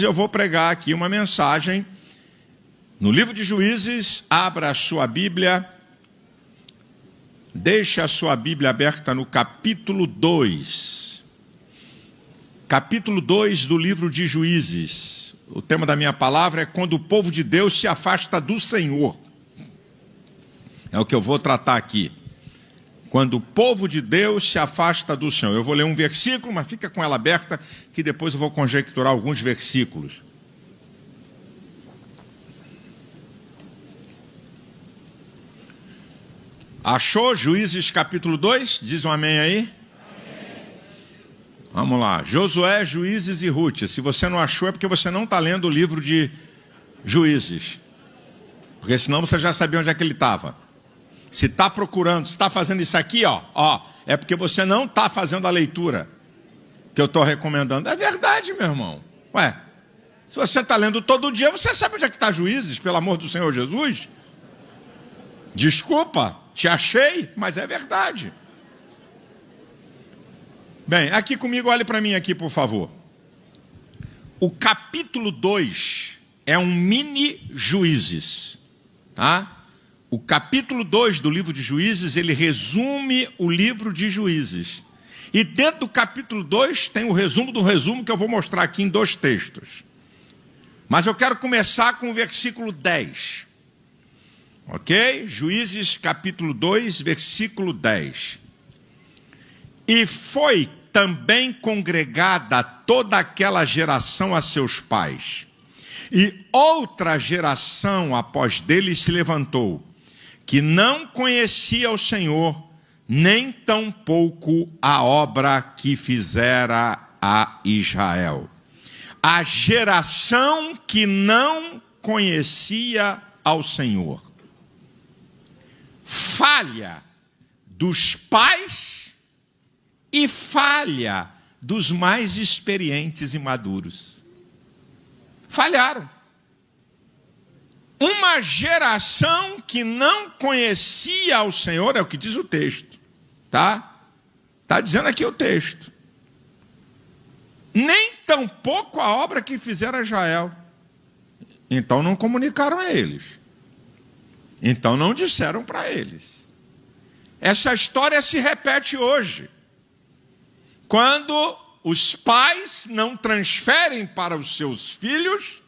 Eu vou pregar aqui uma mensagem no livro de Juízes. Abra a sua Bíblia, deixe a sua Bíblia aberta no capítulo 2. Capítulo 2 do livro de Juízes. O tema da minha palavra é quando o povo de Deus se afasta do Senhor. É o que eu vou tratar aqui. Quando o povo de Deus se afasta do Senhor. Eu vou ler um versículo, mas fica com ela aberta, que depois eu vou conjecturar alguns versículos. Achou Juízes capítulo 2? Diz um amém aí. Amém. Vamos lá. Josué, Juízes e Ruth. Se você não achou é porque você não está lendo o livro de Juízes. Porque senão você já sabia onde é que ele estava. Se está procurando, se está fazendo isso aqui, é porque você não está fazendo a leitura que eu estou recomendando. É verdade, meu irmão. Ué, se você está lendo todo dia, você sabe onde é que está Juízes, pelo amor do Senhor Jesus? Desculpa, te achei, mas é verdade. Bem, aqui comigo, olhe para mim aqui, por favor. O capítulo 2 é um mini Juízes, tá? O capítulo 2 do livro de Juízes, ele resume o livro de Juízes. E dentro do capítulo 2 tem o resumo do resumo que eu vou mostrar aqui em 2 textos. Mas eu quero começar com o versículo 10. Ok? Juízes capítulo 2, versículo 10. E foi também congregada toda aquela geração a seus pais. E outra geração após deles se levantou, que não conhecia o Senhor, nem tampouco a obra que fizera a Israel. A geração que não conhecia ao Senhor. Falha dos pais e falha dos mais experientes e maduros. Falharam. Uma geração que não conhecia ao Senhor, é o que diz o texto, tá? Está dizendo aqui o texto. Nem tampouco a obra que fizera Israel. Então não comunicaram a eles. Então não disseram para eles. Essa história se repete hoje. Quando os pais não transferem para os seus filhos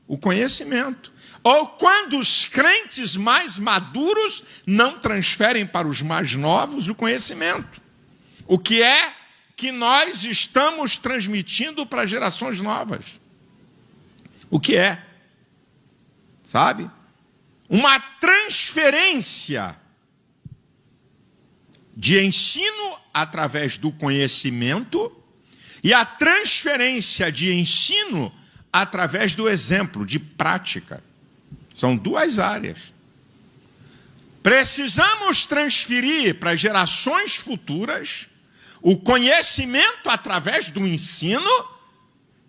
o conhecimento. Ou quando os crentes mais maduros não transferem para os mais novos o conhecimento. O que é que nós estamos transmitindo para gerações novas? O que é? Sabe? Uma transferência de ensino através do conhecimento e a transferência de ensino através do exemplo, de prática. São 2 áreas. Precisamos transferir para gerações futuras o conhecimento através do ensino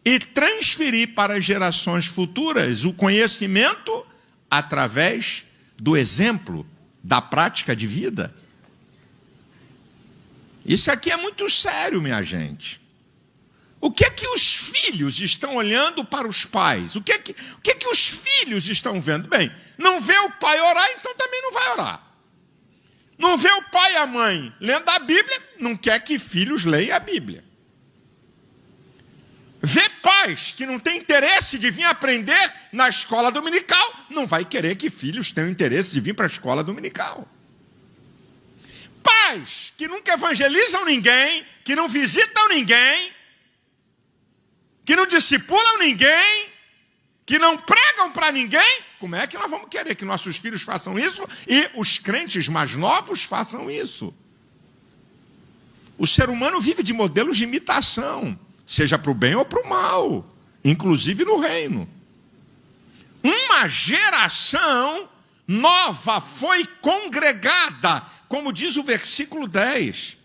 e transferir para gerações futuras o conhecimento através do exemplo, da prática de vida. Isso aqui é muito sério, minha gente. O que é que os filhos estão olhando para os pais? O que é que os filhos estão vendo? Bem, não vê o pai orar, então também não vai orar. Não vê o pai e a mãe lendo a Bíblia, não quer que filhos leiam a Bíblia. Vê pais que não têm interesse de vir aprender na escola dominical, não vai querer que filhos tenham interesse de vir para a escola dominical. Pais que nunca evangelizam ninguém, que não visitam ninguém, que não discipulam ninguém, que não pregam para ninguém, como é que nós vamos querer que nossos filhos façam isso e os crentes mais novos façam isso? O ser humano vive de modelos de imitação, seja para o bem ou para o mal, inclusive no reino. Uma geração nova foi congregada, como diz o versículo 10.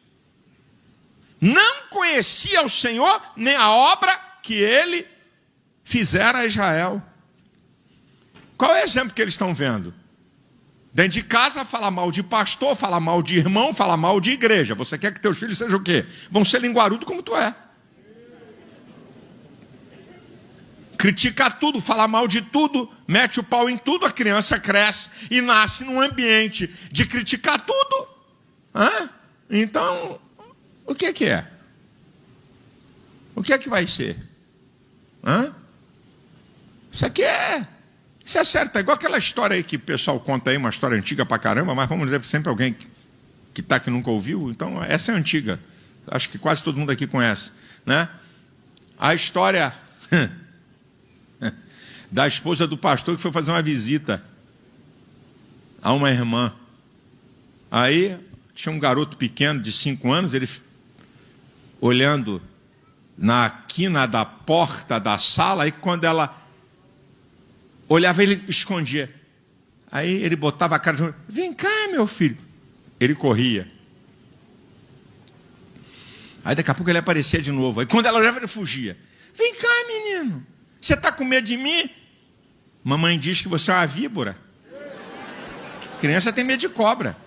Não conhecia o Senhor, nem a obra que ele fizera a Israel. Qual é o exemplo que eles estão vendo? Dentro de casa, fala mal de pastor, fala mal de irmão, fala mal de igreja. Você quer que teus filhos sejam o quê? Vão ser linguarudo como tu é. critica tudo, fala mal de tudo, mete o pau em tudo, a criança cresce e nasce num ambiente de criticar tudo. Então, o que é? O que é que vai ser? Isso é certo, é igual aquela história aí que o pessoal conta aí, uma história antiga pra caramba, mas vamos dizer sempre alguém que tá que nunca ouviu, então essa é antiga, acho que quase todo mundo aqui conhece, né? A história da esposa do pastor que foi fazer uma visita a uma irmã. Aí tinha um garoto pequeno de 5 anos, ele olhando na quina da porta da sala, e quando ela olhava, ele escondia. Aí ele botava a cara de... Vem cá, meu filho. Ele corria. Aí daqui a pouco ele aparecia de novo. Aí quando ela olhava, ele fugia. Vem cá, menino. Você está com medo de mim? Mamãe diz que você é uma víbora. Criança tem medo de cobra.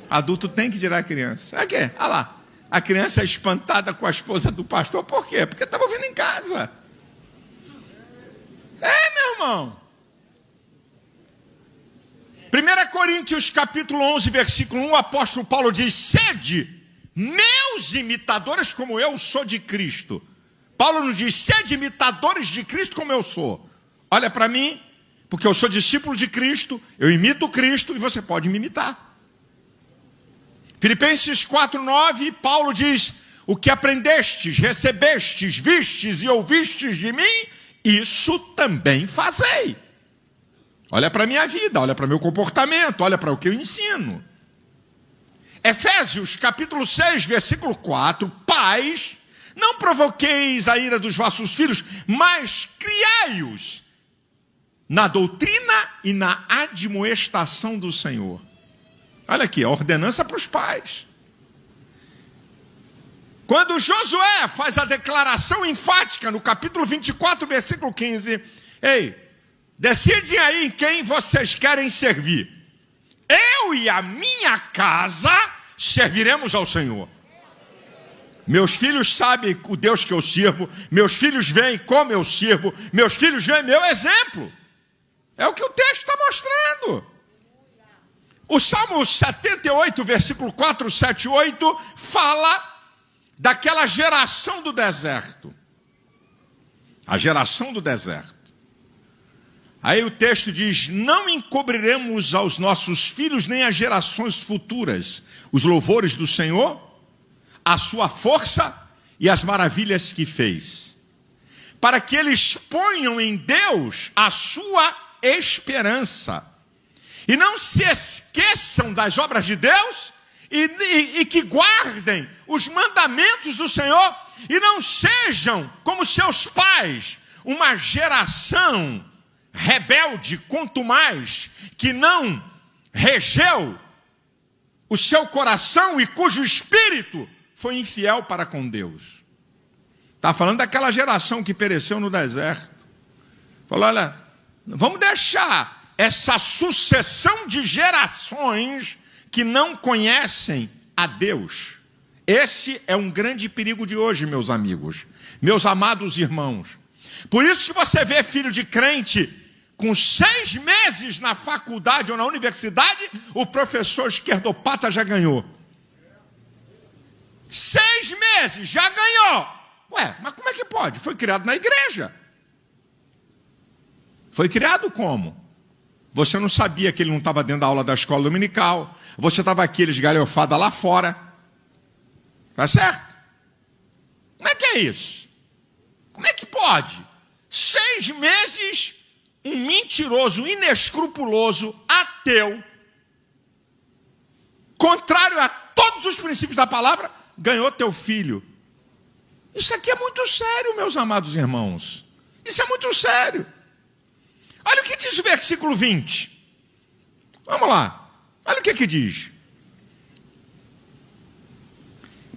Adulto tem que tirar a criança. Aqui, olha lá. A criança é espantada com a esposa do pastor. Por quê? Porque estava ouvindo em casa. Meu irmão. 1 Coríntios capítulo 11, versículo 1, o apóstolo Paulo diz: sede meus imitadores como eu sou de Cristo. Paulo nos diz: sede imitadores de Cristo como eu sou. Olha para mim, porque eu sou discípulo de Cristo, eu imito Cristo e você pode me imitar. Filipenses 4:9, Paulo diz: o que aprendestes, recebestes, vistes e ouvistes de mim, isso também fazei. Olha para a minha vida, olha para o meu comportamento, olha para o que eu ensino. Efésios capítulo 6, versículo 4, pais, não provoqueis a ira dos vossos filhos, mas criai-os na doutrina e na admoestação do Senhor. Olha aqui, a ordenança para os pais. Quando Josué faz a declaração enfática no capítulo 24, versículo 15, ei, decidem aí em quem vocês querem servir. Eu e a minha casa serviremos ao Senhor. Meus filhos sabem o Deus que eu sirvo, meus filhos veem como eu sirvo, meus filhos veem meu exemplo. É o que o texto está mostrando. O Salmo 78, versículo 4, 7, 8, fala daquela geração do deserto. A geração do deserto. Aí o texto diz: não encobriremos aos nossos filhos nem às gerações futuras os louvores do Senhor, a sua força e as maravilhas que fez, para que eles ponham em Deus a sua esperança e não se esqueçam das obras de Deus e que guardem os mandamentos do Senhor e não sejam como seus pais, uma geração rebelde, quanto mais, que não regeu o seu coração e cujo espírito foi infiel para com Deus. Está falando daquela geração que pereceu no deserto. Falou: olha, vamos deixar essa sucessão de gerações que não conhecem a Deus. Esse é um grande perigo de hoje, meus amigos, meus amados irmãos. Por isso que você vê filho de crente com 6 meses na faculdade ou na universidade, o professor esquerdopata já ganhou. 6 meses, já ganhou. Ué, mas como é que pode? Foi criado na igreja. Foi criado como? Você não sabia que ele não estava dentro da aula da escola dominical. Você estava aqui, eles galhofada lá fora. Tá certo? Como é que é isso? Como é que pode? 6 meses... um mentiroso, inescrupuloso, ateu, contrário a todos os princípios da palavra, ganhou teu filho. Isso aqui é muito sério, meus amados irmãos. Isso é muito sério. Olha o que diz o versículo 20. Vamos lá. Olha o que diz.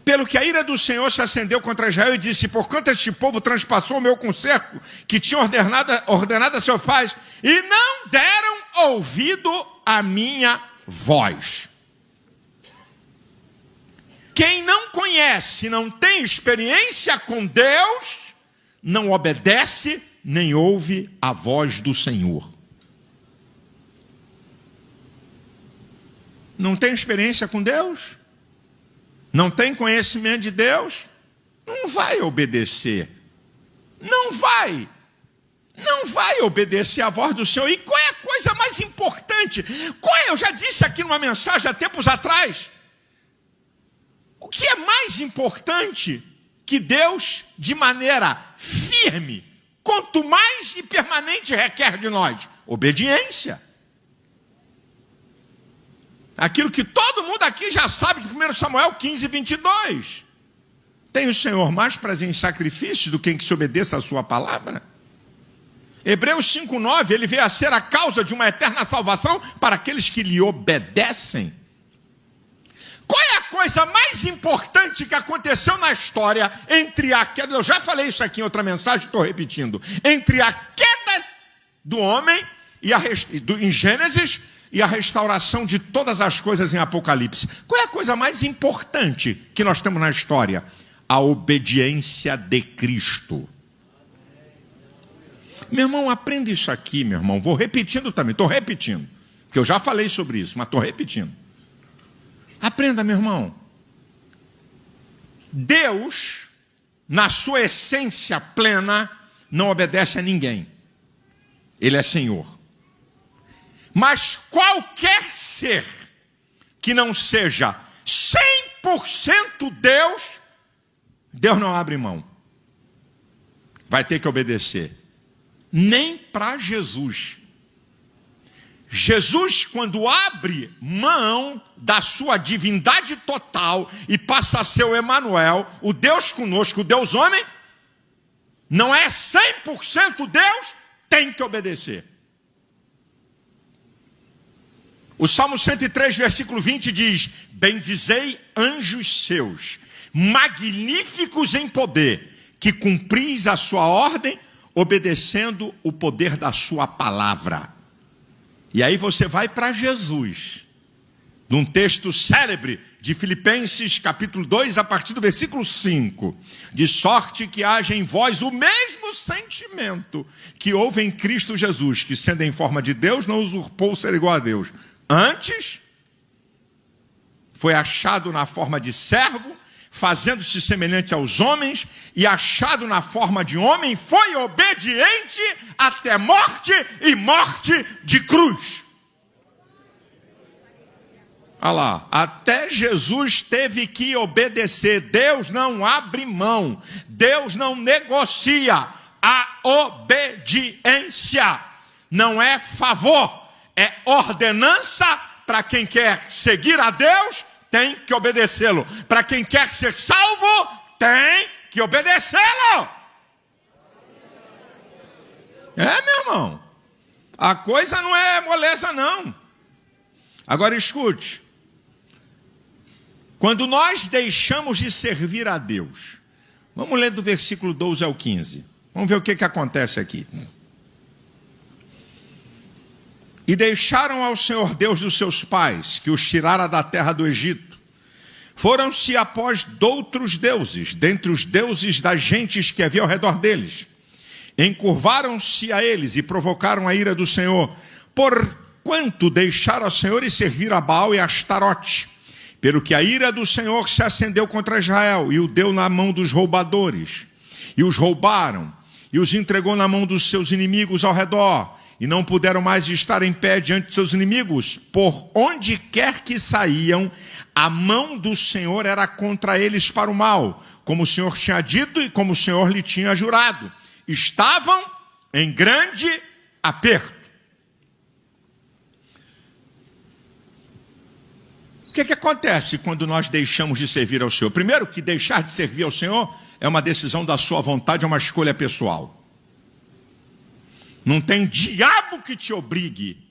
Pelo que a ira do Senhor se acendeu contra Israel e disse: porquanto este povo transpassou o meu concerto, que tinha ordenado a seus pais, e não deram ouvido à minha voz. Quem não conhece, não tem experiência com Deus, não obedece nem ouve a voz do Senhor. Não tem experiência com Deus? Não tem conhecimento de Deus? Não vai obedecer. Não vai obedecer à voz do Senhor. E qual é a coisa mais importante? Eu já disse aqui numa mensagem há tempos atrás. O que é mais importante que Deus, de maneira firme, quanto mais e permanente, requer de nós? Obediência. Aquilo que todo mundo aqui já sabe de 1 Samuel 15, 22. Tem o Senhor mais prazer em sacrifício do que em que se obedeça a sua palavra? Hebreus 5,9, ele veio a ser a causa de uma eterna salvação para aqueles que lhe obedecem. Qual é a coisa mais importante que aconteceu na história entre a queda, eu já falei isso aqui em outra mensagem, estou repetindo, entre a queda do homem em Gênesis e a restauração de todas as coisas em Apocalipse? Qual é a coisa mais importante que nós temos na história? A obediência de Cristo. Meu irmão, aprenda isso aqui, meu irmão. Vou repetindo também, estou repetindo, porque eu já falei sobre isso, mas estou repetindo. Aprenda, meu irmão. Deus, na sua essência plena, não obedece a ninguém. Ele é Senhor. Mas qualquer ser que não seja 100% Deus, Deus não abre mão. Vai ter que obedecer. Nem para Jesus. Jesus, quando abre mão da sua divindade total e passa a ser o Emanuel, o Deus conosco, o Deus homem, não é 100% Deus, tem que obedecer. O Salmo 103, versículo 20 diz: bendizei anjos seus, magníficos em poder, que cumpris a sua ordem, obedecendo o poder da sua palavra. E aí você vai para Jesus, num texto célebre de Filipenses, capítulo 2, a partir do versículo 5. De sorte que haja em vós o mesmo sentimento que houve em Cristo Jesus, que sendo em forma de Deus, não usurpou ser igual a Deus. Antes, foi achado na forma de servo, fazendo-se semelhante aos homens, e achado na forma de homem, foi obediente até morte e morte de cruz. Olha lá, até Jesus teve que obedecer. Deus não abre mão, Deus não negocia. A obediência não é favor, é ordenança. Para quem quer seguir a Deus, tem que obedecê-lo. Para quem quer ser salvo, tem que obedecê-lo. É, meu irmão, a coisa não é moleza, não. Agora escute. Quando nós deixamos de servir a Deus, vamos ler do versículo 12 ao 15. Vamos ver o que acontece aqui. E deixaram ao Senhor Deus dos seus pais, que os tirara da terra do Egito. Foram-se após doutros deuses, dentre os deuses das gentes que havia ao redor deles. Encurvaram-se a eles e provocaram a ira do Senhor, porquanto deixaram ao Senhor e serviram a Baal e a Astarote. Pelo que a ira do Senhor se acendeu contra Israel, e o deu na mão dos roubadores. E os roubaram, e os entregou na mão dos seus inimigos ao redor. E não puderam mais estar em pé diante de seus inimigos. Por onde quer que saíam, a mão do Senhor era contra eles para o mal, como o Senhor tinha dito e como o Senhor lhe tinha jurado. Estavam em grande aperto. O que acontece quando nós deixamos de servir ao Senhor? Primeiro, que deixar de servir ao Senhor é uma decisão da sua vontade, é uma escolha pessoal. Não tem diabo que te obrigue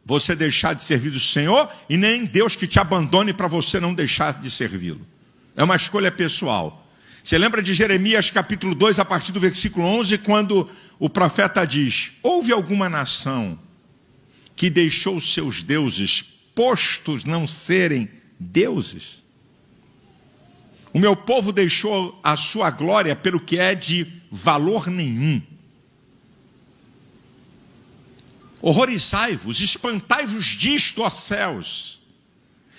você deixar de servir do Senhor, e nem Deus que te abandone para você não deixar de servi-lo. É uma escolha pessoal. Você lembra de Jeremias capítulo 2, a partir do versículo 11, quando o profeta diz: houve alguma nação que deixou seus deuses postos não serem deuses? O meu povo deixou a sua glória pelo que é de valor nenhum. Horrorizai-vos, espantai-vos disto, ó céus.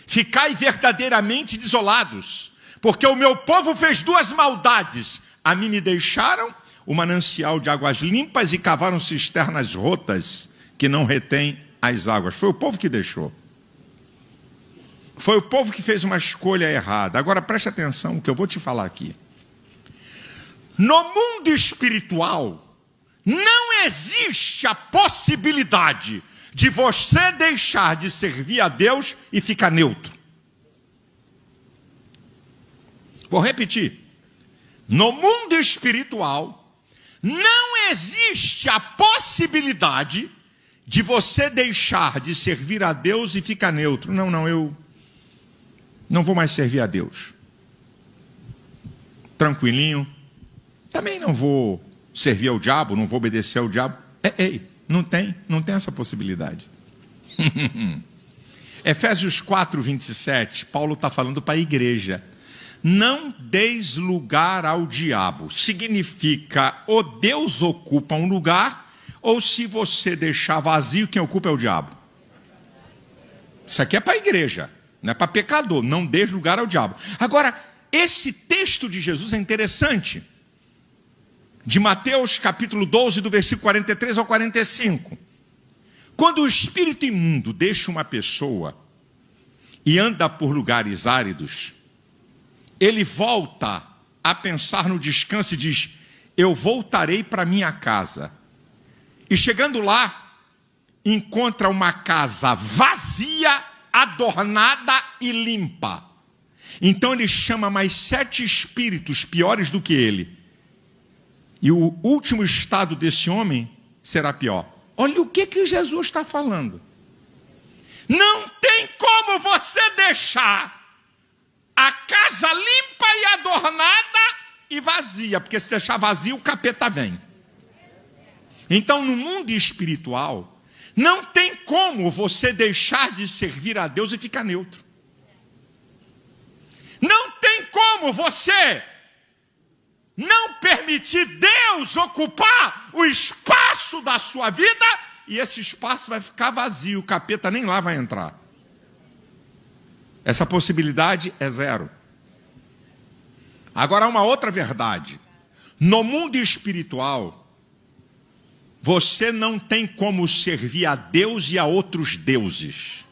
Ficai verdadeiramente desolados, porque o meu povo fez duas maldades. A mim me deixaram o manancial de águas limpas e cavaram cisternas rotas que não retêm as águas. Foi o povo que deixou. Foi o povo que fez uma escolha errada. Agora preste atenção no que eu vou te falar aqui. No mundo espiritual, não existe a possibilidade de você deixar de servir a Deus e ficar neutro. Vou repetir. No mundo espiritual, não existe a possibilidade de você deixar de servir a Deus e ficar neutro. Não, eu não vou mais servir a Deus. Tranquilinho. Também não vou servir ao diabo, não vou obedecer ao diabo. Não tem essa possibilidade. Efésios 4, 27, Paulo está falando para a igreja. Não deis lugar ao diabo. Significa, ou Deus ocupa um lugar, ou se você deixar vazio, quem ocupa é o diabo. Isso aqui é para a igreja, não é para pecador. Não dê lugar ao diabo. Agora, esse texto de Jesus é interessante. De Mateus capítulo 12, do versículo 43 ao 45. Quando o espírito imundo deixa uma pessoa e anda por lugares áridos, ele volta a pensar no descanso e diz: eu voltarei para minha casa. E chegando lá, encontra uma casa vazia, adornada e limpa. Então ele chama mais 7 espíritos piores do que ele. E o último estado desse homem será pior. Olha o que Jesus está falando. Não tem como você deixar a casa limpa e adornada e vazia, porque se deixar vazio, o capeta vem. Então, no mundo espiritual, não tem como você deixar de servir a Deus e ficar neutro. Não tem como você não permitir Deus ocupar o espaço da sua vida e esse espaço vai ficar vazio, o capeta nem lá vai entrar. Essa possibilidade é zero. Agora, uma outra verdade. No mundo espiritual, você não tem como servir a Deus e a outros deuses.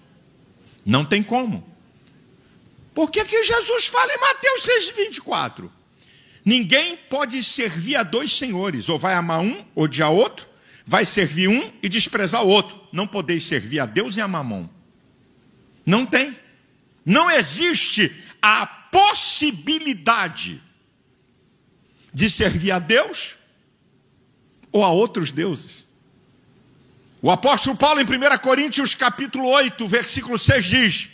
Não tem como. Por que Jesus fala em Mateus 6,24? Ninguém pode servir a 2 senhores, ou vai amar um, odiar outro, vai servir um e desprezar o outro. Não podeis servir a Deus e a Mamon. Não tem. Não existe a possibilidade de servir a Deus ou a outros deuses. O apóstolo Paulo, em 1 Coríntios capítulo 8, versículo 6, diz: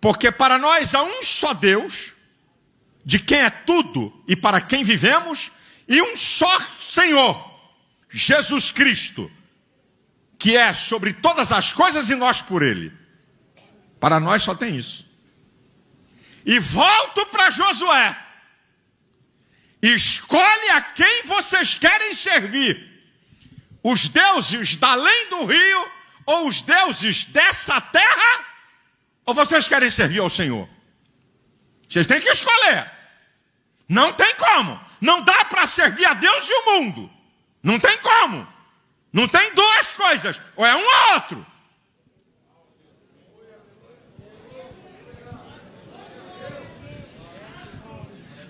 porque para nós há um só Deus, de quem é tudo e para quem vivemos, e um só Senhor, Jesus Cristo, que é sobre todas as coisas e nós por Ele. Para nós só tem isso. E volto para Josué. Escolhe a quem vocês querem servir. Os deuses da além do rio, ou os deuses dessa terra, ou vocês querem servir ao Senhor? Vocês têm que escolher. Não tem como. Não dá para servir a Deus e o mundo. Não tem como. Não tem duas coisas. Ou é um ou outro.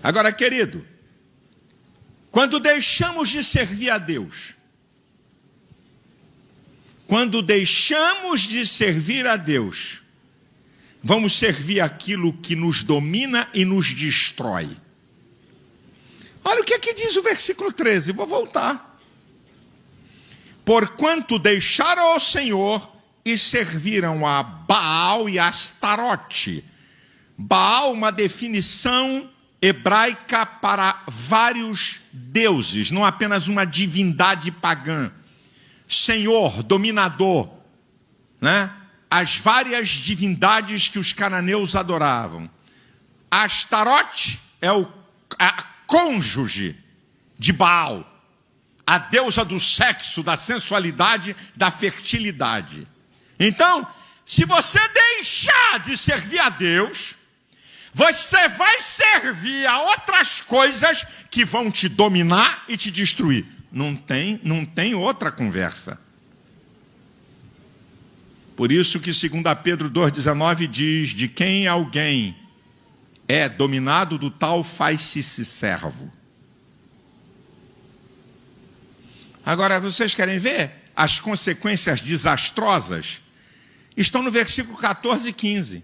Agora, querido, quando deixamos de servir a Deus, vamos servir aquilo que nos domina e nos destrói. Olha o que aqui diz o versículo 13, vou voltar. Porquanto deixaram ao Senhor e serviram a Baal e Astarote. Baal, uma definição hebraica para vários deuses, não apenas uma divindade pagã. Senhor, dominador, né? As várias divindades que os cananeus adoravam. Astarote é a cônjuge de Baal, a deusa do sexo, da sensualidade, da fertilidade. Então, se você deixar de servir a Deus, você vai servir a outras coisas que vão te dominar e te destruir. Não tem outra conversa. Por isso que 2 Pedro 2,19 diz: de quem alguém é dominado, do tal faz-se servo. Agora, vocês querem ver? As consequências desastrosas estão no versículo 14 e 15.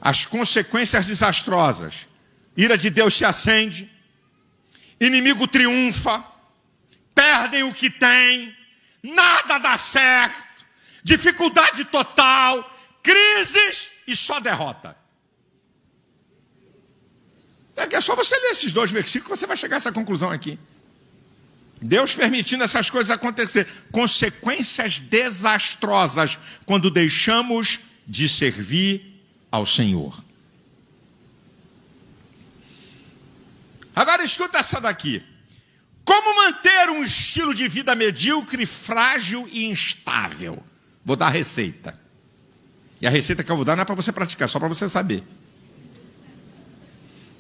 As consequências desastrosas. Ira de Deus se acende, inimigo triunfa, perdem o que tem, nada dá certo, dificuldade total, crises e só derrota. É só você ler esses 2 versículos que você vai chegar a essa conclusão aqui. Deus permitindo essas coisas acontecer. Consequências desastrosas quando deixamos de servir ao Senhor. Agora escuta essa daqui. Como manter um estilo de vida medíocre, frágil e instável? Vou dar a receita. E a receita que eu vou dar não é para você praticar, só para você saber.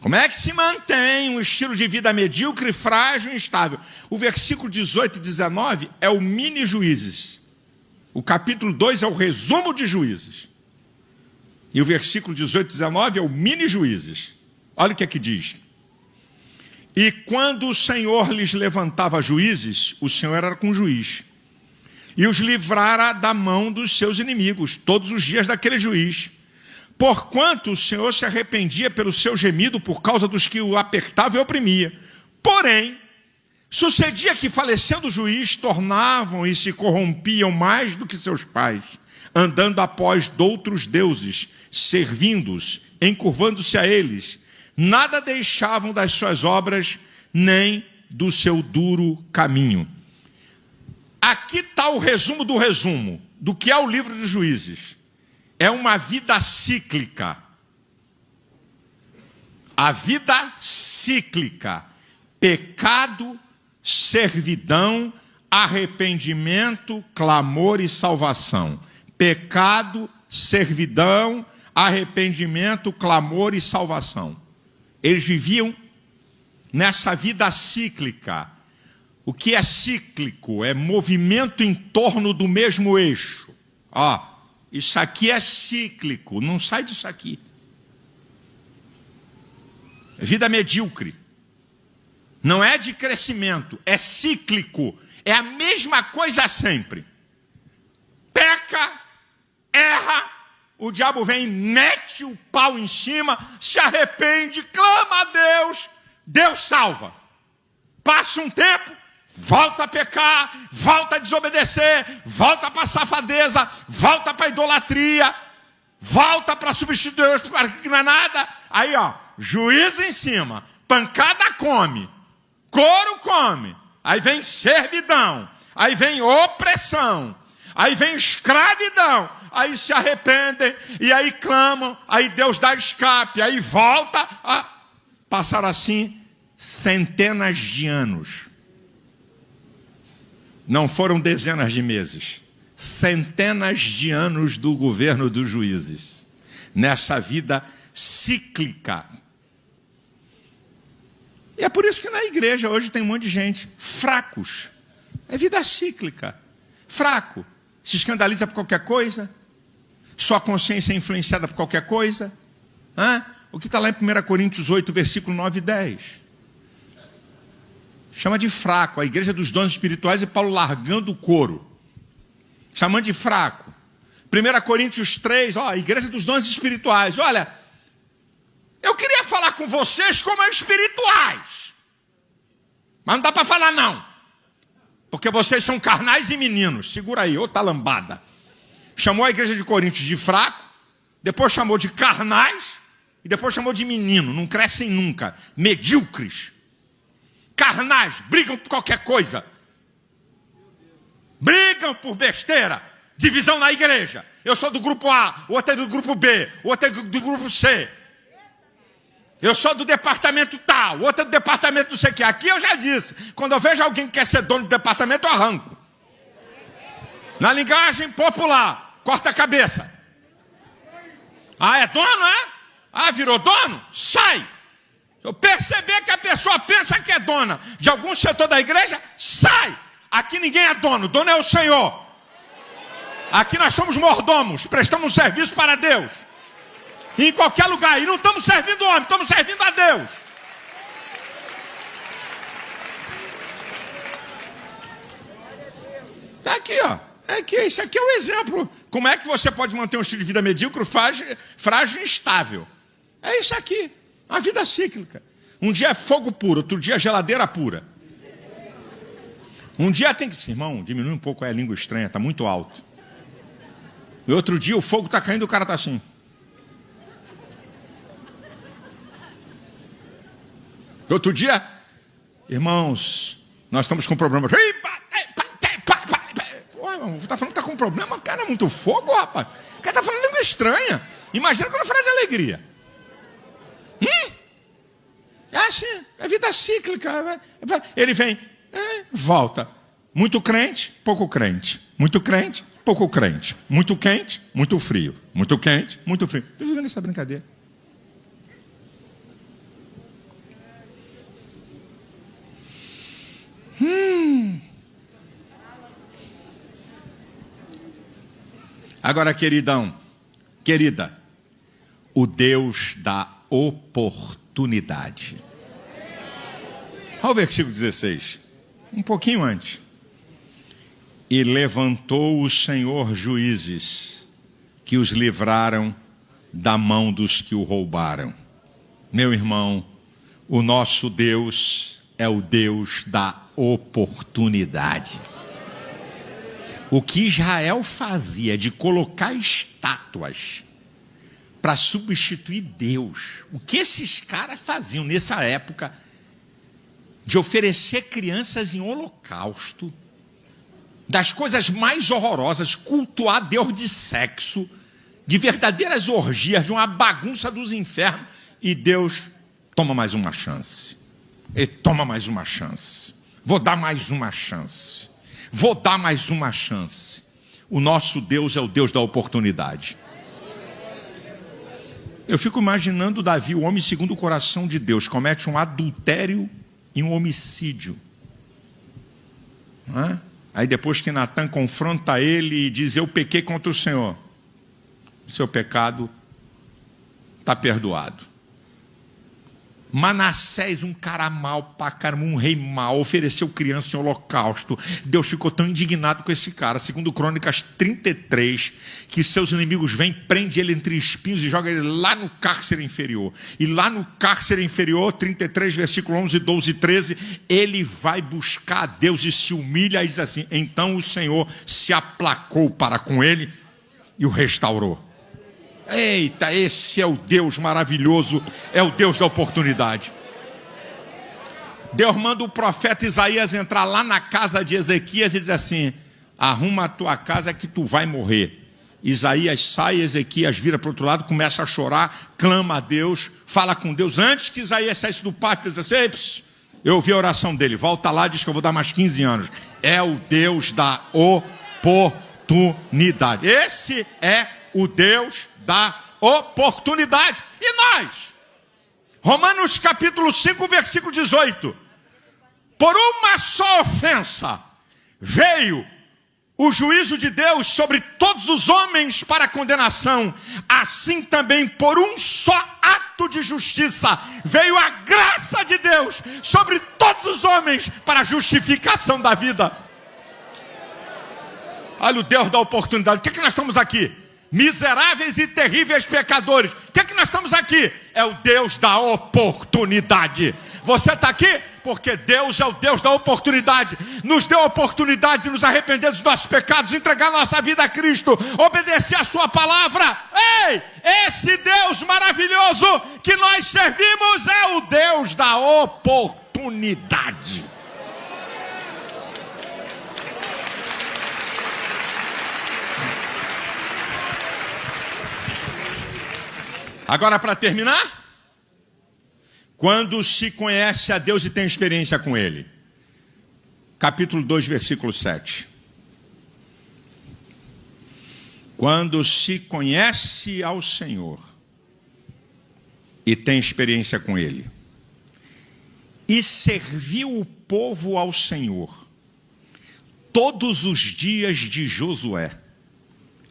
Como é que se mantém um estilo de vida medíocre, frágil e instável? O versículo 18 e 19 é o mini Juízes. O capítulo 2 é o resumo de Juízes. E o versículo 18 e 19 é o mini Juízes. Olha o que é que diz. E quando o Senhor lhes levantava juízes, o Senhor era com juiz, e os livrara da mão dos seus inimigos, todos os dias daquele juiz. Porquanto o Senhor se arrependia pelo seu gemido por causa dos que o apertavam e oprimia. Porém, sucedia que, falecendo o juiz, tornavam e se corrompiam mais do que seus pais, andando após doutros deuses, servindo-os, encurvando-se a eles. Nada deixavam das suas obras, nem do seu duro caminho. Aqui está o resumo do que é o livro dos Juízes. É uma vida cíclica. A vida cíclica. Pecado, servidão, arrependimento, clamor e salvação. Pecado, servidão, arrependimento, clamor e salvação. Eles viviam nessa vida cíclica. O que é cíclico? É movimento em torno do mesmo eixo. Isso aqui é cíclico, não sai disso aqui. Vida medíocre. Não é de crescimento, é cíclico. É a mesma coisa sempre. Peca, erra, o diabo vem, mete o pau em cima, se arrepende, clama a Deus, Deus salva. Passa um tempo, volta a pecar, volta a desobedecer, volta para a safadeza, volta para a idolatria, volta para substituir Deus para que não é nada. Aí, juízo em cima, pancada come, couro come, aí vem servidão, aí vem opressão, aí vem escravidão, aí se arrependem, e aí clamam, aí Deus dá escape, aí volta a passar assim centenas de anos. Não foram dezenas de meses, centenas de anos do governo dos juízes, nessa vida cíclica. E é por isso que na igreja hoje tem um monte de gente, fracos. É vida cíclica, fraco. Se escandaliza por qualquer coisa, sua consciência é influenciada por qualquer coisa. O que está lá em 1 Coríntios 8, versículo 9 e 10. Chama de fraco, a igreja dos dons espirituais, e Paulo largando o couro, chamando de fraco. 1 Coríntios 3, a igreja dos dons espirituais. Olha, eu queria falar com vocês como espirituais, mas não dá para falar não, porque vocês são carnais e meninos. Segura aí, outra lambada. Chamou a igreja de Coríntios de fraco, depois chamou de carnais, e depois chamou de menino, não crescem nunca, medíocres. Carnais, brigam por qualquer coisa, brigam por besteira, divisão na igreja. Eu sou do grupo A, o outro é do grupo B, o outro é do grupo C. Eu sou do departamento tal, outro é do departamento não sei o que. Aqui eu já disse, quando eu vejo alguém que quer ser dono do departamento, eu arranco. Na linguagem popular, corta a cabeça. Ah, é dono, é? Ah, virou dono? Sai! Se eu perceber que a pessoa pensa que é dona de algum setor da igreja, sai! Aqui ninguém é dono, dono é o Senhor. Aqui nós somos mordomos, prestamos um serviço para Deus. Em qualquer lugar, e não estamos servindo o homem, estamos servindo a Deus. Está aqui, ó. Isso aqui é o exemplo. Como é que você pode manter um estilo de vida medíocre, frágil e instável? É isso aqui. Uma vida cíclica. Um dia é fogo puro, outro dia é geladeira pura. Um dia tem que... Irmão, diminui um pouco a língua estranha, está muito alto. E outro dia o fogo está caindo e o cara está assim. E outro dia, irmãos, nós estamos com problemas. Você está falando que está com problema? Cara, é muito fogo, rapaz. O cara está falando língua estranha. Imagina quando fala de alegria. É assim, é vida cíclica. Ele vem, volta. Muito crente, pouco crente. Muito crente, pouco crente. Muito quente, muito frio. Muito quente, muito frio. Estou vivendo essa brincadeira. Agora, queridão, querida, o Deus da oportunidade. Olha o versículo 16, um pouquinho antes. E levantou o Senhor juízes que os livraram da mão dos que o roubaram. Meu irmão, o nosso Deus é o Deus da oportunidade. O que Israel fazia de colocar estátuas para substituir Deus, o que esses caras faziam nessa época de oferecer crianças em holocausto, das coisas mais horrorosas, cultuar Deus de sexo, de verdadeiras orgias, de uma bagunça dos infernos, e Deus toma mais uma chance. Ele toma mais uma chance. Vou dar mais uma chance. Vou dar mais uma chance. O nosso Deus é o Deus da oportunidade. Eu fico imaginando Davi, o homem segundo o coração de Deus, comete um adultério e um homicídio. Não é? Aí depois que Natan confronta ele e diz, eu pequei contra o Senhor. Seu pecado está perdoado. Manassés, um cara mau pra caramba, um rei mau, ofereceu criança em holocausto. Deus ficou tão indignado com esse cara, segundo Crônicas 33, que seus inimigos vêm, prende ele entre espinhos e joga ele lá no cárcere inferior. E lá no cárcere inferior, 33, versículo 11, 12 e 13, ele vai buscar a Deus e se humilha e diz assim, então o Senhor se aplacou para com ele e o restaurou. Eita, esse é o Deus maravilhoso, é o Deus da oportunidade. Deus manda o profeta Isaías entrar lá na casa de Ezequias e diz assim, arruma a tua casa que tu vai morrer. Isaías sai, Ezequias vira para o outro lado, começa a chorar, clama a Deus, fala com Deus. Antes que Isaías saísse do pátio, diz assim, eu ouvi a oração dele, volta lá, diz que eu vou dar mais 15 anos. É o Deus da oportunidade. Esse é o Deus da oportunidade. E nós? Romanos capítulo 5, versículo 18. Por uma só ofensa veio o juízo de Deus sobre todos os homens para condenação. Assim também por um só ato de justiça veio a graça de Deus sobre todos os homens para a justificação da vida. Olha o Deus da oportunidade. O que é que nós estamos aqui? Miseráveis e terríveis pecadores. O que é que nós estamos aqui? É o Deus da oportunidade. Você está aqui porque Deus é o Deus da oportunidade. Nos deu a oportunidade de nos arrepender dos nossos pecados, entregar nossa vida a Cristo, obedecer a sua palavra. Ei, esse Deus maravilhoso que nós servimos é o Deus da oportunidade. Agora, para terminar, Quando se conhece a Deus e tem experiência com Ele. Capítulo 2, versículo 7. Quando se conhece ao Senhor e tem experiência com Ele, e serviu o povo ao Senhor todos os dias de Josué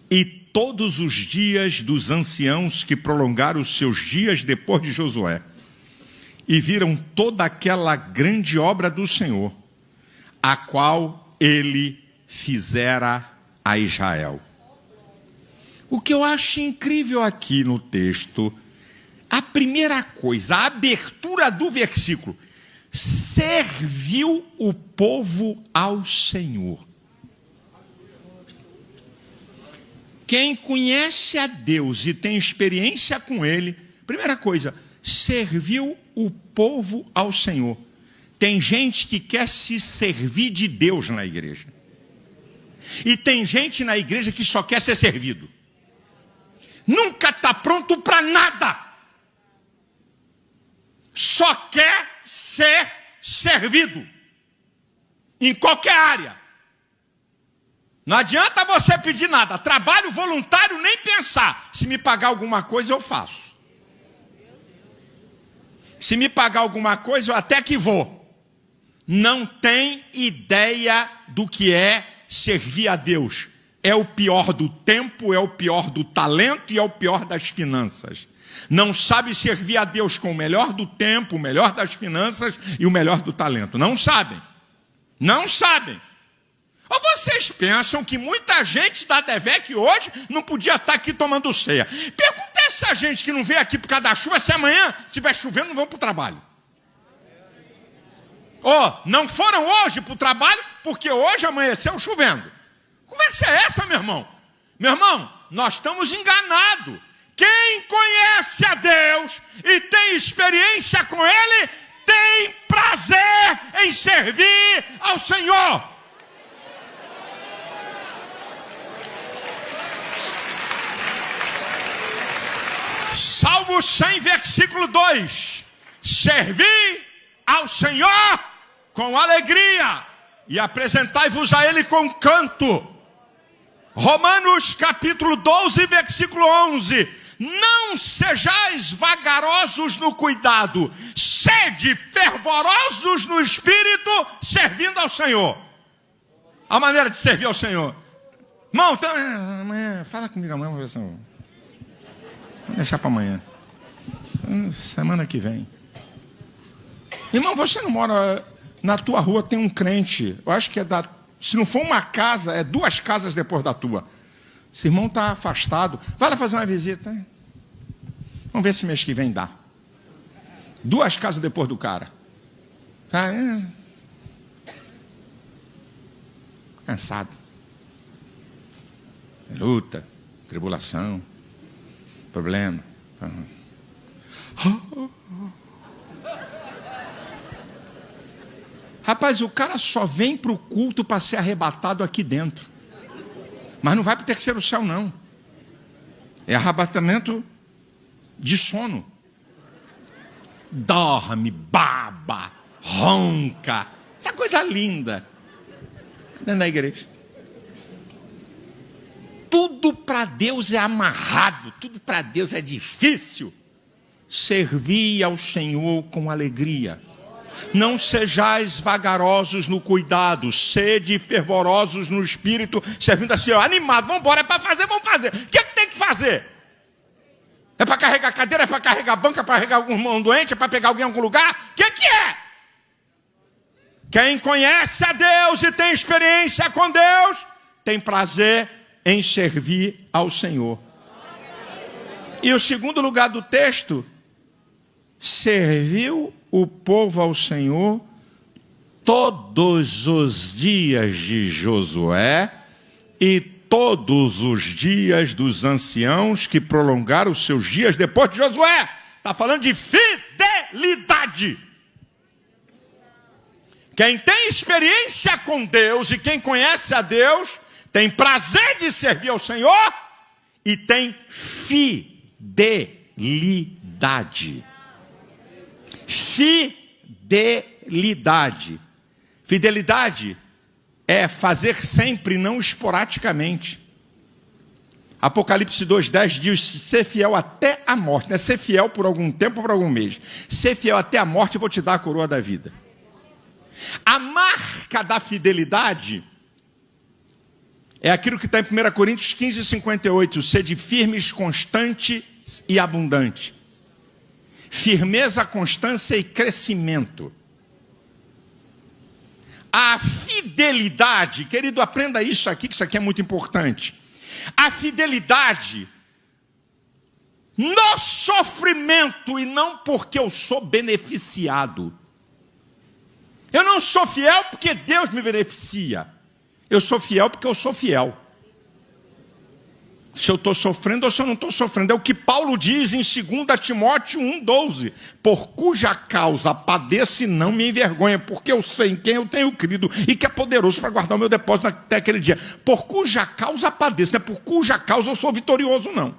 e todos os dias dos anciãos que prolongaram os seus dias depois de Josué, e viram toda aquela grande obra do Senhor, a qual ele fizera a Israel. O que eu acho incrível aqui no texto, a primeira coisa, a abertura do versículo, serviu o povo ao Senhor. Quem conhece a Deus e tem experiência com Ele, primeira coisa, serviu o povo ao Senhor. Tem gente que quer se servir de Deus na igreja. E tem gente na igreja que só quer ser servido. Nunca está pronto para nada. Só quer ser servido. Em qualquer área. Não adianta você pedir nada. Trabalho voluntário, nem pensar. Se me pagar alguma coisa, eu faço. Se me pagar alguma coisa, eu até que vou. Não tem ideia do que é servir a Deus. É o pior do tempo, é o pior do talento e é o pior das finanças. Não sabe servir a Deus com o melhor do tempo, o melhor das finanças e o melhor do talento. Não sabem. Não sabem. Ou vocês pensam que muita gente da DEVEC hoje não podia estar aqui tomando ceia? Pergunta a essa gente que não veio aqui por causa da chuva, se amanhã estiver chovendo, não vão para o trabalho. Ou não foram hoje para o trabalho porque hoje amanheceu chovendo. Conversa é essa, meu irmão? Meu irmão, nós estamos enganados. Quem conhece a Deus e tem experiência com Ele, tem prazer em servir ao Senhor. Salmo 100, versículo 2. Servi ao Senhor com alegria e apresentai-vos a Ele com canto. Romanos capítulo 12, versículo 11. Não sejais vagarosos no cuidado, sede fervorosos no espírito, servindo ao Senhor. A maneira de servir ao Senhor. Irmão, então, amanhã, fala comigo amanhã, vamos ver se eu... Vou deixar para amanhã. Semana que vem. Irmão, você não mora na tua rua, tem um crente. Eu acho que é da... Se não for uma casa, é 2 casas depois da tua. Esse irmão está afastado. Vai lá fazer uma visita. Hein? Vamos ver se mês que vem dá. 2 casas depois do cara. Cansado. Luta, tribulação, problema. Rapaz, o cara só vem para o culto para ser arrebatado aqui dentro. Mas não vai para o terceiro céu, não. É arrebatamento de sono. Dorme, baba, ronca. Essa coisa linda. Dentro da igreja. Tudo para Deus é amarrado. Tudo para Deus é difícil. Servi ao Senhor com alegria. Não sejais vagarosos no cuidado, sede fervorosos no espírito, servindo assim, animado, vamos embora, é para fazer, vamos fazer. O que é que tem que fazer? É para carregar cadeira, é para carregar banca, é para carregar algum irmão doente, é para pegar alguém em algum lugar? O que é? Quem conhece a Deus e tem experiência com Deus, tem prazer em servir ao Senhor. E o segundo lugar do texto, serviu o povo ao Senhor todos os dias de Josué e todos os dias dos anciãos que prolongaram os seus dias depois de Josué. Está falando de fidelidade. Quem tem experiência com Deus e quem conhece a Deus, tem prazer de servir ao Senhor e tem fidelidade. Fidelidade. Fidelidade é fazer sempre, não esporadicamente. Apocalipse 2:10 diz: ser fiel até a morte. Não é ser fiel por algum tempo ou por algum mês. Ser fiel até a morte, eu vou te dar a coroa da vida. A marca da fidelidade é aquilo que está em 1 Coríntios 15:58. Sede firmes, constante e abundante. Firmeza, constância e crescimento. A fidelidade, querido, aprenda isso aqui, que isso aqui é muito importante. A fidelidade no sofrimento e não porque eu sou beneficiado. Eu não sou fiel porque Deus me beneficia. Eu sou fiel porque eu sou fiel. Se eu estou sofrendo ou se eu não estou sofrendo. É o que Paulo diz em 2 Timóteo 1:12. Por cuja causa padeço e não me envergonha, porque eu sei em quem eu tenho crido e que é poderoso para guardar o meu depósito até aquele dia. Por cuja causa padeço. Não é por cuja causa eu sou vitorioso, não.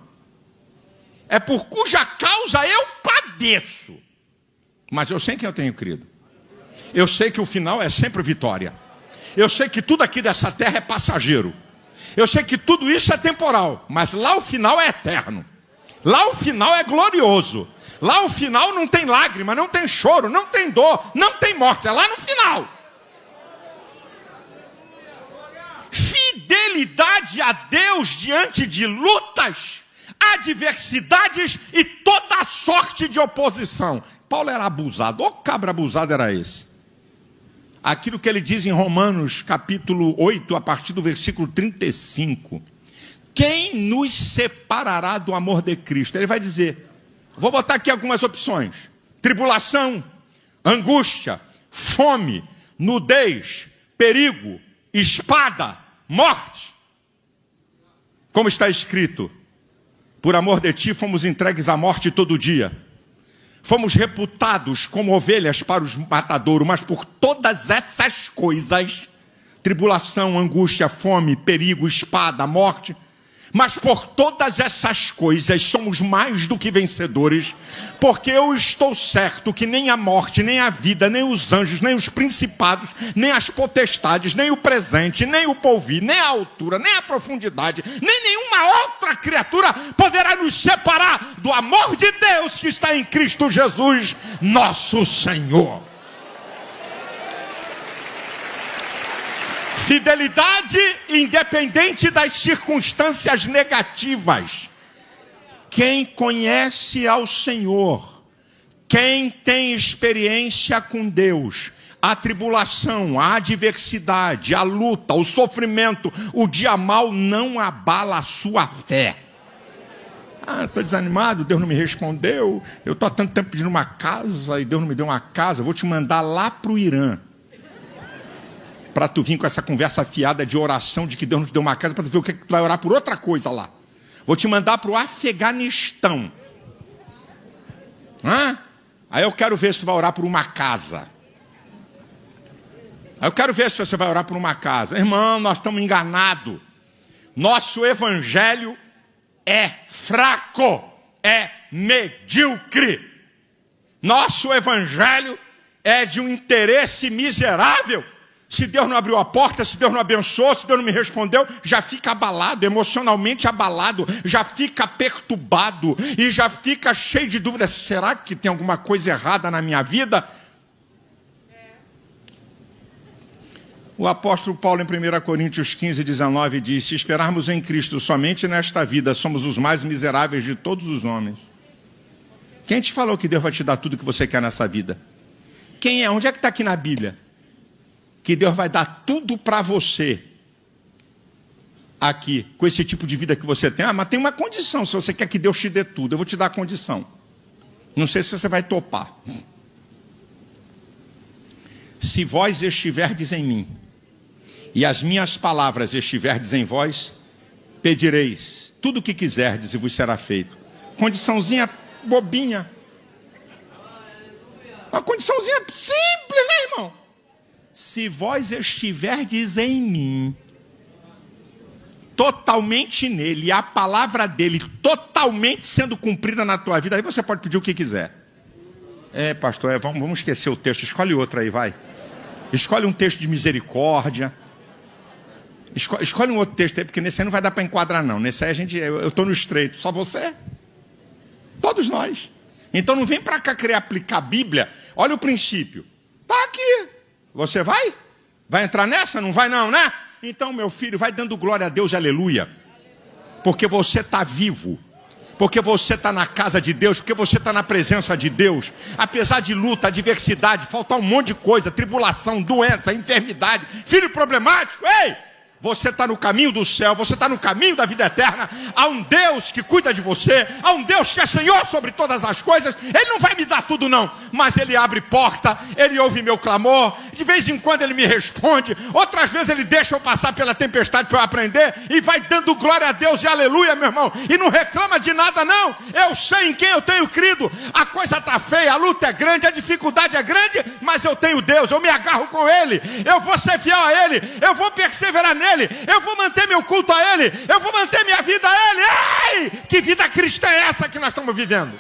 É por cuja causa eu padeço. Mas eu sei em quem eu tenho crido. Eu sei que o final é sempre vitória. Eu sei que tudo aqui dessa terra é passageiro. Eu sei que tudo isso é temporal, mas lá o final é eterno. Lá o final é glorioso. Lá o final não tem lágrima, não tem choro, não tem dor, não tem morte. É lá no final. Fidelidade a Deus diante de lutas, adversidades e toda sorte de oposição. Paulo era abusado. Ô cabra abusado era esse. Aquilo que ele diz em Romanos, capítulo 8, a partir do versículo 35. Quem nos separará do amor de Cristo? Ele vai dizer, vou botar aqui algumas opções. Tribulação, angústia, fome, nudez, perigo, espada, morte. Como está escrito, por amor de ti fomos entregues à morte todo dia. Fomos reputados como ovelhas para os matadouros, mas por todas essas coisas, tribulação, angústia, fome, perigo, espada, morte, mas por todas essas coisas somos mais do que vencedores, porque eu estou certo que nem a morte, nem a vida, nem os anjos, nem os principados, nem as potestades, nem o presente, nem o porvir, nem a altura, nem a profundidade, nem nenhuma outra criatura poderá nos separar do amor de Deus que está em Cristo Jesus, nosso Senhor. Fidelidade independente das circunstâncias negativas. Quem conhece ao Senhor, quem tem experiência com Deus, a tribulação, a adversidade, a luta, o sofrimento, o dia mau não abala a sua fé. Ah, estou desanimado, Deus não me respondeu, eu estou há tanto tempo pedindo uma casa e Deus não me deu uma casa, vou te mandar lá para o Irã. Para tu vir com essa conversa fiada de oração, de que Deus nos deu uma casa, para tu ver o que tu vai orar por outra coisa lá. Vou te mandar para o Afeganistão. Aí eu quero ver se tu vai orar por uma casa. Aí eu quero ver se você vai orar por uma casa. Irmão, nós estamos enganados. Nosso evangelho é fraco, é medíocre. Nosso evangelho é de um interesse miserável. Se Deus não abriu a porta, se Deus não abençoou, se Deus não me respondeu, já fica abalado, emocionalmente abalado, já fica perturbado e já fica cheio de dúvidas. Será que tem alguma coisa errada na minha vida? O apóstolo Paulo em 1 Coríntios 15:19 diz, se esperarmos em Cristo somente nesta vida, somos os mais miseráveis de todos os homens. Quem te falou que Deus vai te dar tudo que você quer nessa vida? Quem é? Onde é que está aqui na Bíblia? Que Deus vai dar tudo para você aqui, com esse tipo de vida que você tem. Mas tem uma condição, se você quer que Deus te dê tudo, eu vou te dar a condição. Não sei se você vai topar. Se vós estiverdes em mim, e as minhas palavras estiverdes em vós, pedireis tudo o que quiserdes e vos será feito. Condiçãozinha bobinha. Uma condiçãozinha simples, né, irmão? Se vós estiverdes em mim, totalmente nele, e a palavra dele totalmente sendo cumprida na tua vida, aí você pode pedir o que quiser. Pastor, vamos esquecer o texto. Escolhe outro aí, vai. Escolhe um texto de misericórdia. Escolhe um outro texto aí, porque nesse aí não vai dar para enquadrar, não. Nesse aí eu estou no estreito. Só você? Todos nós. Então não vem para cá querer aplicar a Bíblia. Olha o princípio. Está aqui. Você vai? Vai entrar nessa? Não vai não, né? Então, meu filho, vai dando glória a Deus, aleluia. Porque você está vivo. Porque você está na casa de Deus, porque você está na presença de Deus. Apesar de luta, adversidade, faltar um monte de coisa, tribulação, doença, enfermidade, filho problemático, ei! Você está no caminho do céu, você está no caminho da vida eterna. Há um Deus que cuida de você, há um Deus que é Senhor sobre todas as coisas. Ele não vai me dar tudo não, mas Ele abre porta, Ele ouve meu clamor. De vez em quando Ele me responde, outras vezes Ele deixa eu passar pela tempestade para eu aprender. E vai dando glória a Deus e aleluia, meu irmão. E não reclama de nada não, eu sei em quem eu tenho crido. A coisa está feia, a luta é grande, a dificuldade é grande, mas eu tenho Deus, eu me agarro com Ele. Eu vou ser fiel a Ele, eu vou perseverar nele. Eu vou manter meu culto a Ele, eu vou manter minha vida a Ele. Ei, que vida cristã é essa que nós estamos vivendo?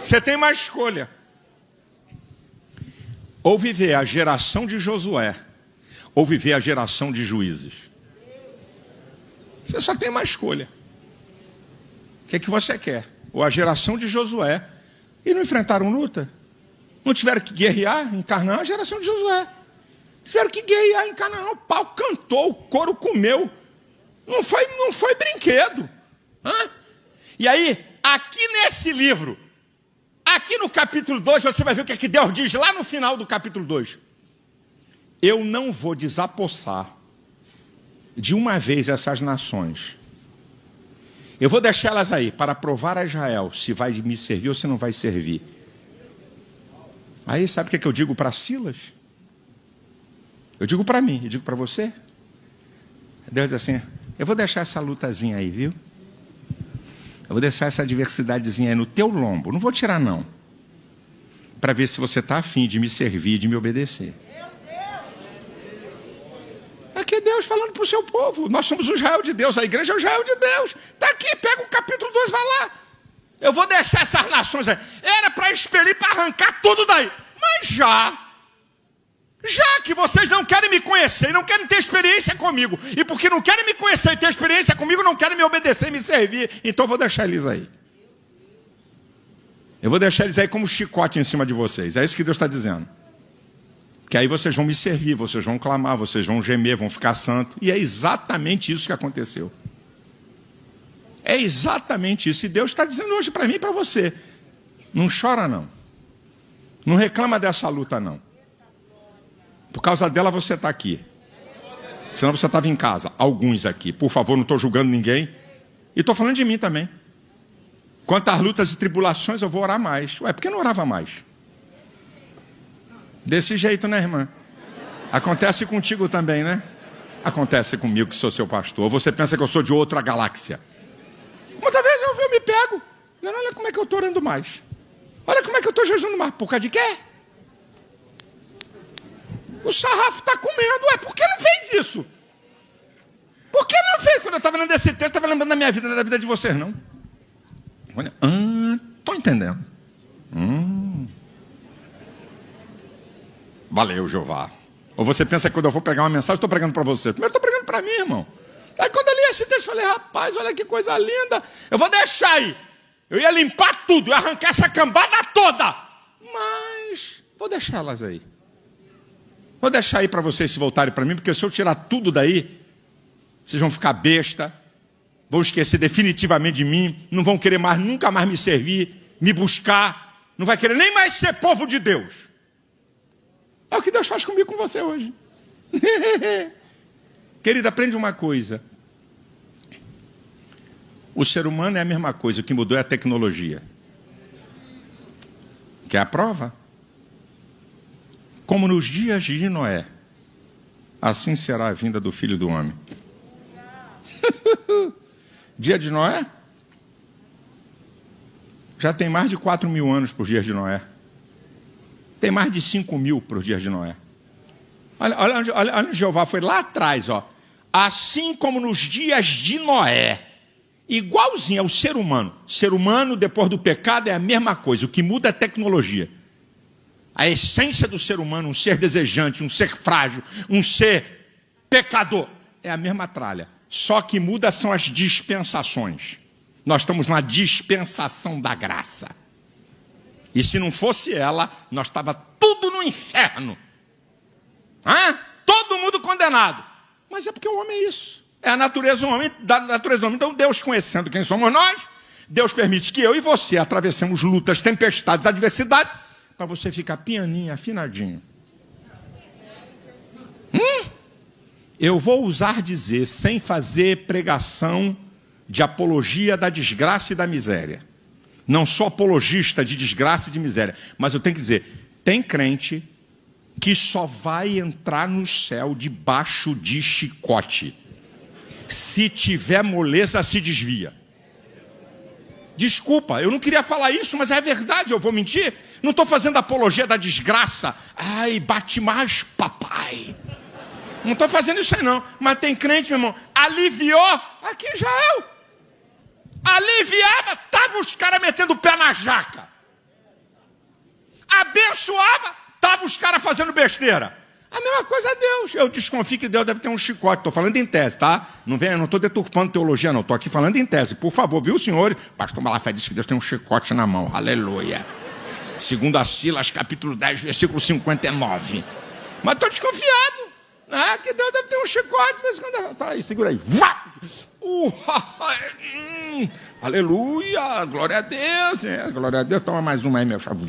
Você tem uma escolha: ou viver a geração de Josué, ou viver a geração de juízes. Você só tem uma escolha. O que é que você quer? Ou a geração de Josué, e não enfrentaram luta? Não tiveram que guerrear em Canaã? A geração de Josué. Tiveram que guerrear em Canaã. O pau cantou, o couro comeu. Não foi brinquedo. E aí, aqui nesse livro, aqui no capítulo 2, você vai ver o que é que Deus diz lá no final do capítulo 2. Eu não vou desapossar de uma vez essas nações. Eu vou deixá-las aí para provar a Israel se vai me servir ou se não vai servir. Aí sabe o que eu digo para Silas? Eu digo para mim, eu digo para você. Deus diz assim: eu vou deixar essa lutazinha aí, viu? Eu vou deixar essa adversidadezinha aí no teu lombo. Não vou tirar não. Para ver se você está afim de me servir, de me obedecer. Aqui é Deus falando para o seu povo. Nós somos o Israel de Deus, a igreja é o Israel de Deus. Está aqui, pega o capítulo 2, vai lá. Eu vou deixar essas nações aí. Era para expelir, para arrancar tudo daí. Mas já que vocês não querem me conhecer e não querem ter experiência comigo, e porque não querem me conhecer e ter experiência comigo, não querem me obedecer e me servir, então eu vou deixar eles aí. Eu vou deixar eles aí como chicote em cima de vocês. É isso que Deus está dizendo. Que aí vocês vão me servir, vocês vão clamar, vocês vão gemer, vão ficar santos. E é exatamente isso que aconteceu. É exatamente isso. E Deus está dizendo hoje para mim e para você: não chora não. Não reclama dessa luta não. Por causa dela você está aqui. Senão você estava em casa. Alguns aqui. Por favor, não estou julgando ninguém. E estou falando de mim também. Quanto às lutas e tribulações, eu vou orar mais. Ué, por que não orava mais? Desse jeito, né, irmã? Acontece contigo também, né? Acontece comigo que sou seu pastor. Você pensa que eu sou de outra galáxia. Muitas vezes eu me pego. Dizendo: olha como é que eu estou orando mais. Olha como é que eu estou jejuando mais. Por causa de quê? O sarrafo está comendo. Ué, por que não fez isso? Por que não fez? Quando eu estava lendo esse texto, eu estava lembrando da minha vida, não da vida de vocês, não. Olha, estou entendendo. Valeu, Jeová. Ou você pensa que quando eu vou pregar uma mensagem, estou pregando para você. Primeiro estou pregando para mim, irmão. Aí quando eu li esse texto, eu falei: rapaz, olha que coisa linda. Eu vou deixar aí. Eu ia limpar tudo, ia arrancar essa cambada toda. Mas vou deixá-las aí. Vou deixar aí para vocês se voltarem para mim, porque se eu tirar tudo daí, vocês vão ficar besta, vão esquecer definitivamente de mim, não vão querer mais, nunca mais me servir, me buscar, não vai querer nem mais ser povo de Deus. É o que Deus faz comigo, com você hoje. Querida, aprende uma coisa. O ser humano é a mesma coisa, o que mudou é a tecnologia. Quer a prova? Como nos dias de Noé, assim será a vinda do Filho do Homem. Dia de Noé? Já tem mais de 4.000 anos por dias de Noé. Tem mais de 5.000 por dias de Noé. Olha onde Jeová foi lá atrás, ó. Assim como nos dias de Noé. igualzinho ao ser humano. Ser humano, depois do pecado, é a mesma coisa. O que muda é a tecnologia. A essência do ser humano, um ser desejante, um ser frágil, um ser pecador, é a mesma tralha. Só que muda são as dispensações. Nós estamos na dispensação da graça. E se não fosse ela, nós estava tudo no inferno. Todo mundo condenado. Mas é porque o homem é isso. É a natureza do homem, da natureza do homem. Então Deus, conhecendo quem somos nós, Deus permite que eu e você atravessemos lutas, tempestades, adversidades, para você ficar pianinho, afinadinho. Eu vou ousar dizer, sem fazer pregação de apologia da desgraça e da miséria. Não sou apologista de desgraça e de miséria, mas eu tenho que dizer, tem crente que só vai entrar no céu debaixo de chicote. Se tiver moleza, se desvia. Desculpa, eu não queria falar isso, mas é verdade, eu vou mentir? Não estou fazendo apologia da desgraça. Ai, bate mais, papai. Não estou fazendo isso aí não. Mas tem crente, meu irmão, aliviou, aqui já eu. Aliviava, estava os caras metendo o pé na jaca. Abençoava, estava os caras fazendo besteira. A mesma coisa é Deus. Eu desconfio que Deus deve ter um chicote. Estou falando em tese, tá? Não estou deturpando teologia, não. Estou aqui falando em tese. Por favor, viu, senhores? Pastor Malafaia disse que Deus tem um chicote na mão. Aleluia. 2 Silas, capítulo 10, versículo 59. Mas estou desconfiado. Que Deus deve ter um chicote. Mas quando... Fala aí, segura aí. Aleluia, glória a Deus. Glória a Deus, toma mais uma aí, meu chavo.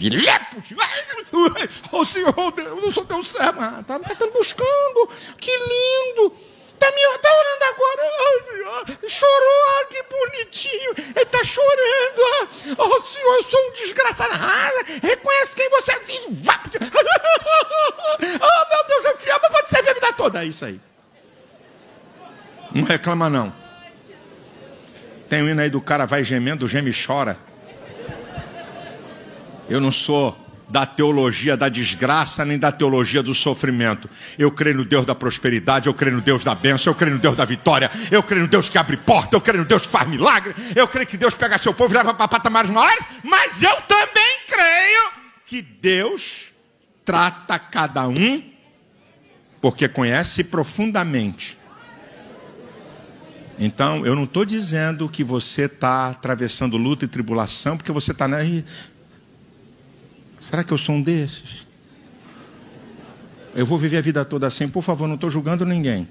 Ô Senhor, Deus, eu não sou teu servo. Tá me buscando. Que lindo. Tá orando agora. Oh, Senhor, chorou. Que bonitinho. Ele tá chorando. Oh, Senhor, eu sou um desgraçado. Reconhece quem você é. Oh, meu Deus, eu te amo. Eu vou te servir a vida toda. É isso aí. Não reclama, não. Tem um hino aí do cara vai gemendo, geme e chora. Eu não sou da teologia da desgraça, nem da teologia do sofrimento. Eu creio no Deus da prosperidade, eu creio no Deus da bênção, eu creio no Deus da vitória, eu creio no Deus que abre porta, eu creio no Deus que faz milagre, eu creio que Deus pega seu povo e leva para patamares maiores, mas eu também creio que Deus trata cada um, porque conhece profundamente. Então, eu não estou dizendo que você está atravessando luta e tribulação, porque você está... Será que eu sou um desses? Eu vou viver a vida toda assim? Por favor, não estou julgando ninguém.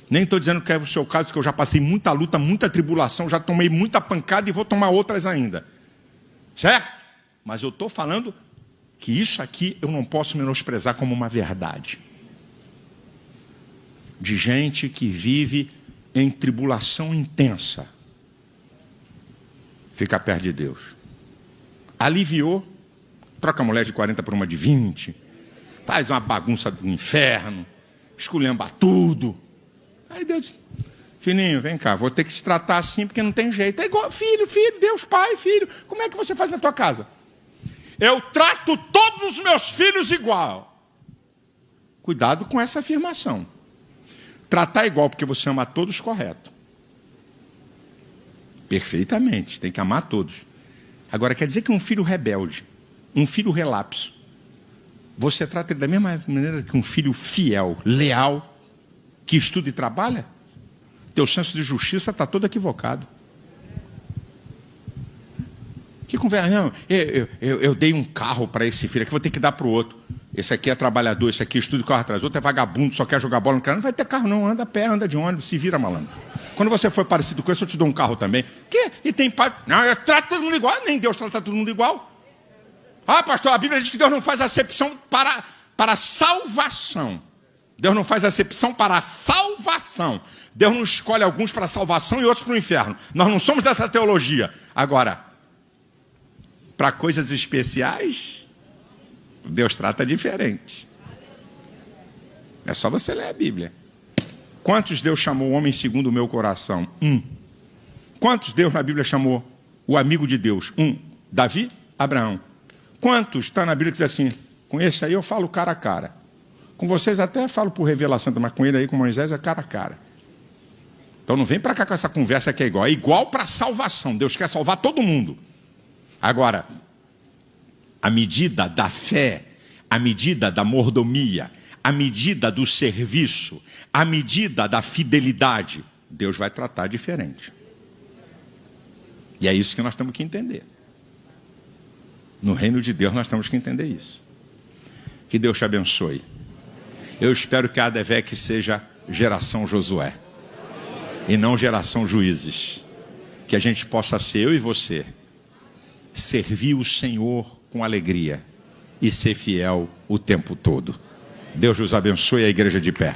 Nem estou dizendo que é o seu caso, porque eu já passei muita luta, muita tribulação, já tomei muita pancada e vou tomar outras ainda. Certo? Mas eu estou falando que isso aqui eu não posso menosprezar como uma verdade. De gente que vive em tribulação intensa. Fica perto de Deus. Aliviou, troca a mulher de 40 por uma de 20, faz uma bagunça do inferno, esculhamba tudo. Aí Deus diz, filhinho, vem cá, vou ter que te tratar assim porque não tem jeito. É igual filho, Deus pai, filho. Como é que você faz na tua casa? Eu trato todos os meus filhos igual. Cuidado com essa afirmação. Tratar igual porque você ama todos, correto. Perfeitamente, tem que amar todos. Agora, quer dizer que um filho rebelde, um filho relapso, você trata ele da mesma maneira que um filho fiel, leal, que estuda e trabalha? Teu senso de justiça está todo equivocado. Que conversa, não, eu dei um carro para esse filho, aqui vou ter que dar para o outro. Esse aqui é trabalhador, esse aqui estuda e corre atrás. Outro é vagabundo, só quer jogar bola no cara. Não vai ter carro não, anda a pé, anda de ônibus, se vira, malandro. Quando você for parecido com isso, eu te dou um carro também. Que? E tem pai... Não, eu trato todo mundo igual. Nem Deus trata todo mundo igual. Pastor, a Bíblia diz que Deus não faz acepção para salvação. Deus não faz acepção para a salvação. Deus não escolhe alguns para a salvação e outros para o inferno. Nós não somos dessa teologia. Agora, para coisas especiais... Deus trata diferente. É só você ler a Bíblia. Quantos Deus chamou o homem segundo o meu coração? Quantos Deus na Bíblia chamou o amigo de Deus? Davi, Abraão. Quantos está na Bíblia que diz assim, com esse aí eu falo cara a cara. Com vocês até falo por revelação, mas com ele aí, com Moisés, é cara a cara. Então não vem para cá com essa conversa que é igual para a salvação. Deus quer salvar todo mundo. Agora, a medida da fé, a medida da mordomia, a medida do serviço, a medida da fidelidade, Deus vai tratar diferente. E é isso que nós temos que entender. No reino de Deus nós temos que entender isso. Que Deus te abençoe. Eu espero que a ADVEC seja geração Josué e não geração Juízes. Que a gente possa ser, eu e você, servir o Senhor com alegria e ser fiel o tempo todo. Deus os abençoe, a igreja de pé.